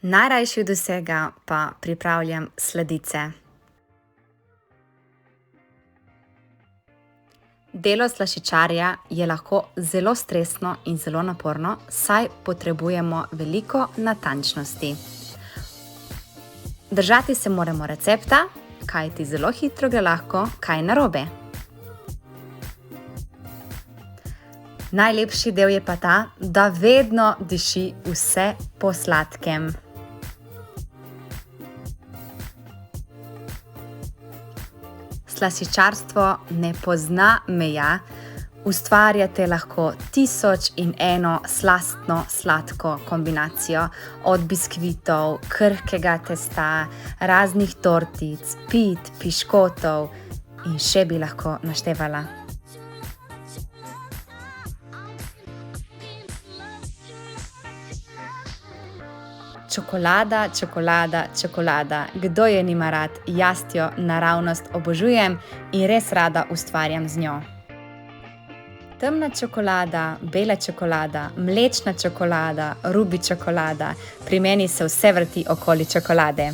Najrajši od vsega pa pripravljam sladice. Delo slaščičarja je lahko zelo stresno in zelo naporno, saj potrebujemo veliko natančnosti. Držati se moramo recepta, kajti zelo hitro gre lahko kaj narobe. Najlepši del je pa ta, da vedno diši vse po sladkem. Slaščičarstvo ne pozna meja, ustvarjate lahko 1001 slastno sladko kombinacijo, od biskvitov, krhkega testa, raznih tortic, pit, piškotov in še bi lahko naštevala. Čokolada, čokolada, čokolada. Kdo je nima rad? Jaz jo naravnost obožujem in res rada ustvarjam z njo. Temna čokolada, bela čokolada, mlečna čokolada, rubi čokolada. Pri meni se vse vrti okoli čokolade.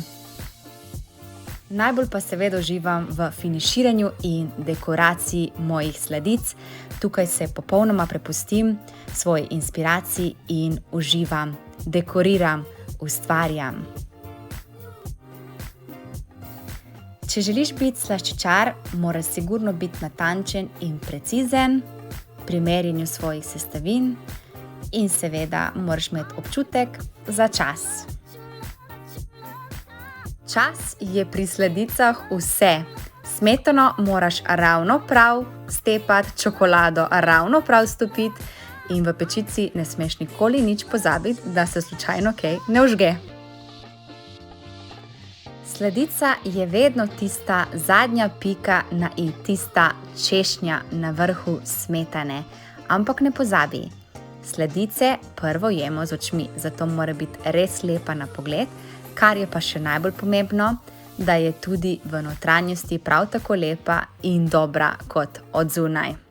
Najbolj pa seveda uživam v finiširanju in dekoraciji mojih sladic. Tukaj se popolnoma prepustim svoji inspiraciji in uživam, dekoriram, ustvarjam. Če želiš biti slaščičar, moraš sigurno biti natančen in precizen pri merjenju svojih sestavin in seveda moraš imeti občutek za čas. Čas je pri sladicah vse. Smetano moraš ravno prav stepati, čokolado ravno prav stopiti in v pečici ne smeš nikoli nič pozabiti, da se slučajno kaj ne vžge. Sladica je vedno tista zadnja pika na i, tista češnja na vrhu smetane. Ampak ne pozabi, sladice prvo jemo z očmi, zato mora biti res lepa na pogled, kar je pa še najbolj pomembno, da je tudi v notranjosti prav tako lepa in dobra kot od zunaj.